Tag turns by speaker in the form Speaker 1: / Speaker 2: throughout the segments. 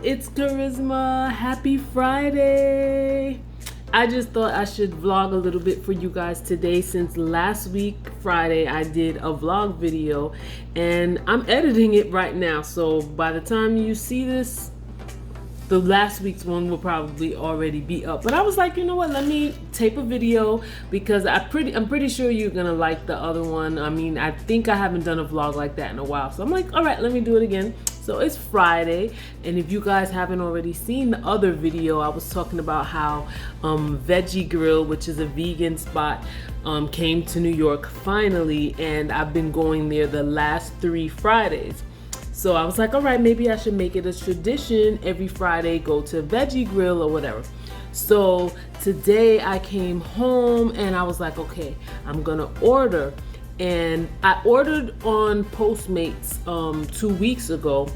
Speaker 1: it's Kharyzma. Happy Friday. I just thought I should vlog a little bit for you guys today, since last week Friday I did a vlog video and I'm editing it right now. So by the time you see this, the last week's one will probably already be up. But I was like, you know what, let me tape a video because I'm pretty sure you're gonna like the other one. I mean, I think I haven't done a vlog like that in a while. So I'm like, all right, let me do it again. So it's Friday, and if you guys haven't already seen the other video, I was talking about how Veggie Grill, which is a vegan spot, came to New York finally, and I've been going there the last 3 Fridays. So I was like, all right, maybe I should make it a tradition every Friday, go to Veggie Grill or whatever. So today I came home and I was like, okay, I'm gonna order. And I ordered on Postmates 2 weeks ago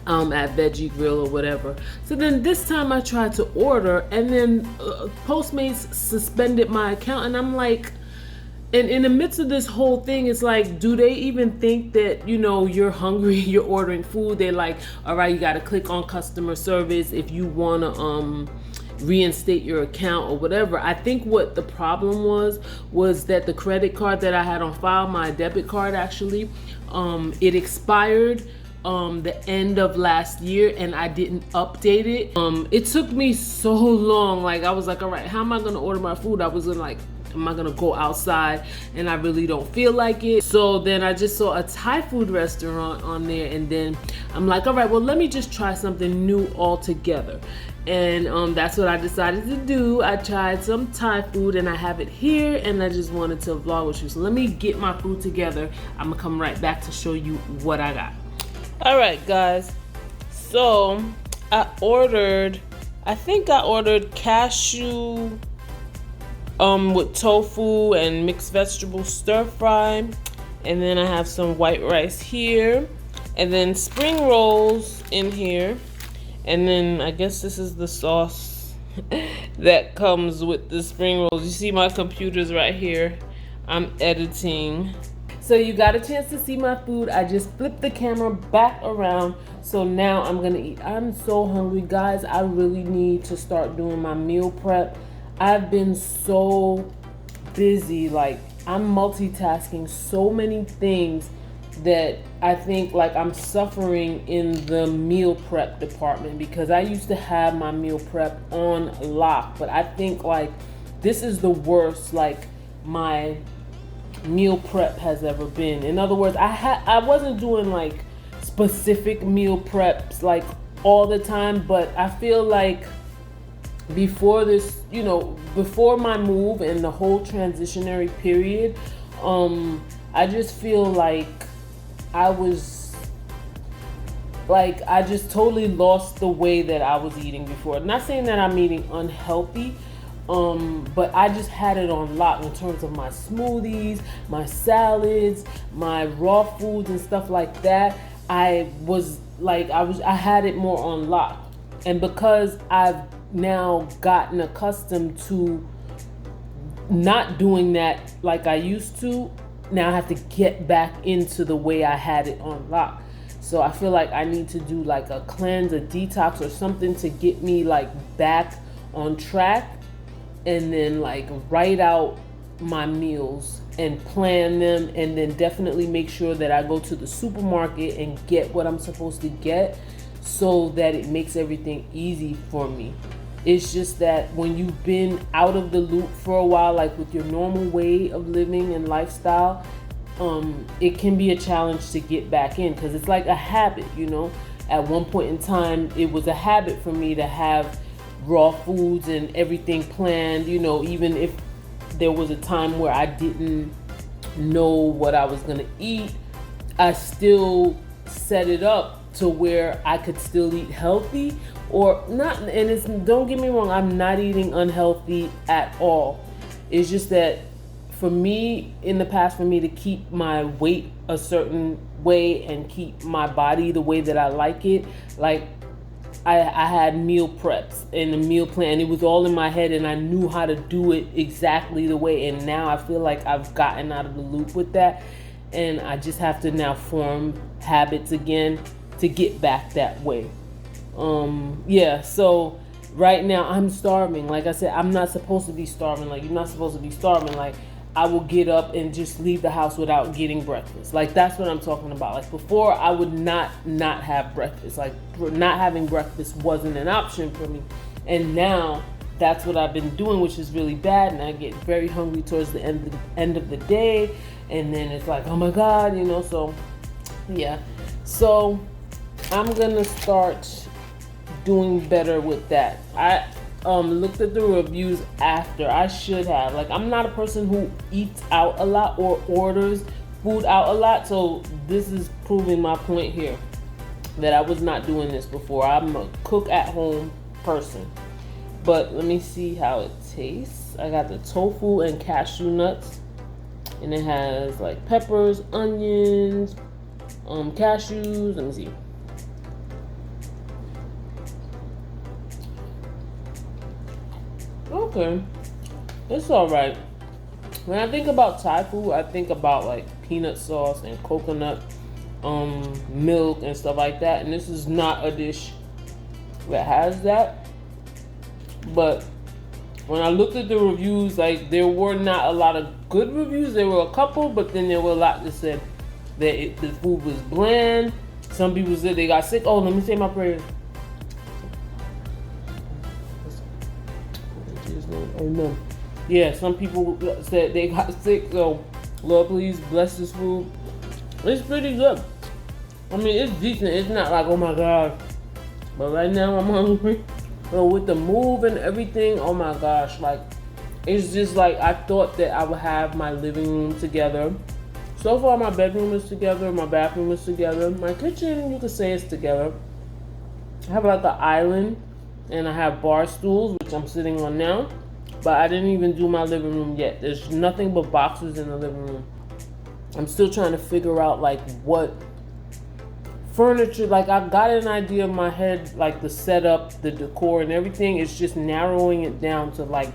Speaker 1: at Veggie Grill or whatever. So then this time I tried to order, and then Postmates suspended my account, and I'm like, and in the midst of this whole thing, it's like, do they even think that, you know, you're hungry, you're ordering food? They're like, all right, you got to click on customer service if you want to reinstate your account or whatever. I think what the problem was that the credit card that I had on file, my debit card actually, it expired the end of last year, and I didn't update it. It took me so long. Like, I was like, all right, how am I going to order my food? I was like, am I gonna go outside and I really don't feel like it? So then I just saw a Thai food restaurant on there, and then I'm like, all right, well, let me just try something new altogether. And that's what I decided to do. I tried some Thai food and I have it here, and I just wanted to vlog with you. So let me get my food together. I'm gonna come right back to show you what I got. All right, guys, so I think I ordered cashew with tofu and mixed vegetable stir fry, and then I have some white rice here, and then spring rolls in here, and then I guess this is the sauce that comes with the spring rolls. You see my computer's right here. I'm editing. So you got a chance to see my food. I just flipped the camera back around, so now I'm gonna eat. I'm so hungry, guys. I really need to start doing my meal prep. I've been so busy, like I'm multitasking so many things that I think like I'm suffering in the meal prep department, because I used to have my meal prep on lock, but I think like this is the worst like my meal prep has ever been. In other words, I wasn't doing like specific meal preps like all the time, but I feel like before this, you know, before my move and the whole transitionary period, I just feel like I just totally lost the way that I was eating before. Not saying that I'm eating unhealthy, but I just had it on lock in terms of my smoothies, my salads, my raw foods and stuff like that. I had it more on lock. And because I've now gotten accustomed to not doing that like I used to, now I have to get back into the way I had it on lock. So I feel like I need to do like a cleanse, a detox or something to get me like back on track, and then like write out my meals and plan them, and then definitely make sure that I go to the supermarket and get what I'm supposed to get, so that it makes everything easy for me. It's just that when you've been out of the loop for a while, like with your normal way of living and lifestyle, it can be a challenge to get back in, because it's like a habit, you know. At one point in time, it was a habit for me to have raw foods and everything planned, you know, even if there was a time where I didn't know what I was gonna eat, I still set it up to where I could still eat healthy or not. And it's, don't get me wrong, I'm not eating unhealthy at all. It's just that for me, in the past, for me to keep my weight a certain way and keep my body the way that I like it, like I had meal preps and a meal plan. It was all in my head, and I knew how to do it exactly the way. And now I feel like I've gotten out of the loop with that, and I just have to now form habits again to get back that way. Yeah, so right now I'm starving. Like I said, I'm not supposed to be starving. Like, you're not supposed to be starving. Like, I will get up and just leave the house without getting breakfast. Like, that's what I'm talking about. Like, before, I would not have breakfast. Like, not having breakfast wasn't an option for me. And now that's what I've been doing, which is really bad. And I get very hungry towards the end of the day. And then it's like, oh my God, you know, so yeah. So I'm gonna start doing better with that. I looked at the reviews after. I should have. Like, I'm not a person who eats out a lot or orders food out a lot, so this is proving my point here that I was not doing this before. I'm a cook at home person. But let me see how it tastes. I got the tofu and cashew nuts, and it has like peppers, onions, cashews. Let me see. Okay, it's all right. When I think about Thai food, I think about like peanut sauce and coconut milk and stuff like that. And this is not a dish that has that. But when I looked at the reviews, like, there were not a lot of good reviews. There were a couple, but then there were a lot that said that the food was bland. Some people said they got sick. Oh, let me say my prayers. Amen. Yeah, some people said they got sick, so Lord, please bless this food. It's pretty good. I mean, it's decent. It's not like, oh my God. But right now I'm hungry. So with the move and everything, oh my gosh, like, it's just like I thought that I would have my living room together. So far, my bedroom is together, my bathroom is together, my kitchen, you could say, is together. I have like an island, and I have bar stools, which I'm sitting on now. But I didn't even do my living room yet. There's nothing but boxes in the living room. I'm still trying to figure out like what furniture, like, I got an idea in my head, like the setup, the decor and everything. It's just narrowing it down to, like,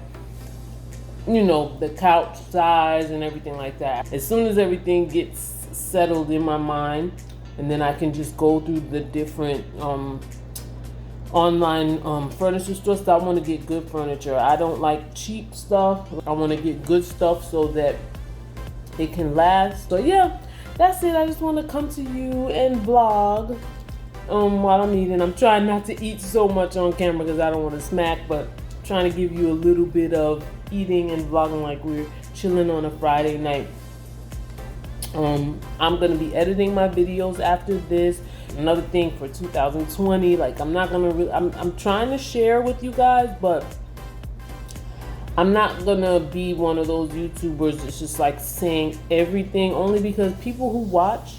Speaker 1: you know, the couch size and everything like that. As soon as everything gets settled in my mind, and then I can just go through the different online furniture stores. I want to get good furniture. I don't like cheap stuff. I want to get good stuff so that it can last. So yeah, that's it. I just want to come to you and vlog while I'm eating. I'm trying not to eat so much on camera because I don't want to smack, but trying to give you a little bit of eating and vlogging like we're chilling on a Friday night. I'm gonna be editing my videos after this. Another thing for 2020, like, I'm not gonna really, I'm trying to share with you guys, but I'm not gonna be one of those YouTubers that's just like saying everything, only because people who watch,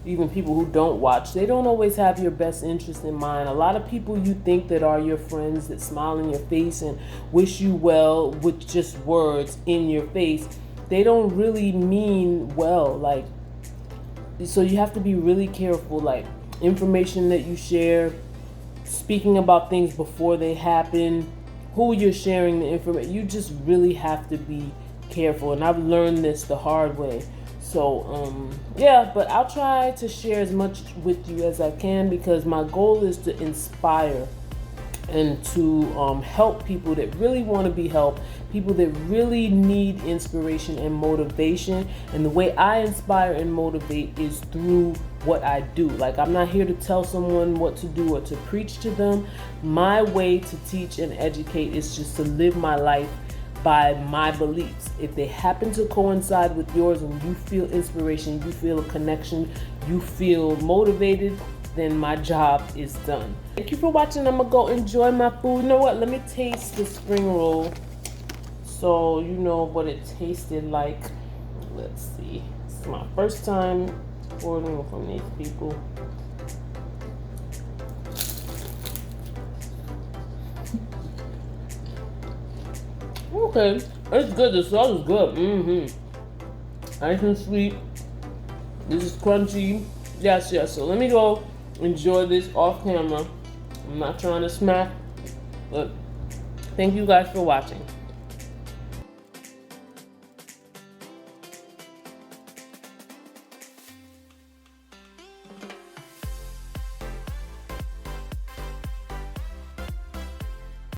Speaker 1: even people who don't watch, they don't always have your best interest in mind. A lot of people you think that are your friends, that smile in your face and wish you well with just words in your face, they don't really mean well. Like, so you have to be really careful, like, information that you share, speaking about things before they happen, who you're sharing the information. You just really have to be careful, and I've learned this the hard way. So yeah, but I'll try to share as much with you as I can, because my goal is to inspire and to help people that really want to be helped, people that really need inspiration and motivation. And the way I inspire and motivate is through what I do. Like, I'm not here to tell someone what to do or to preach to them. My way to teach and educate is just to live my life by my beliefs. If they happen to coincide with yours and you feel inspiration, you feel a connection, you feel motivated, then my job is done. Thank you for watching. I'm gonna go enjoy my food. You know what? Let me taste the spring roll so you know what it tasted like. Let's see. It's my first time ordering from these people. Okay, it's good. The sauce is good. Nice and sweet. This is crunchy. Yes. So let me go enjoy this off camera. I'm not trying to smack, but thank you guys for watching.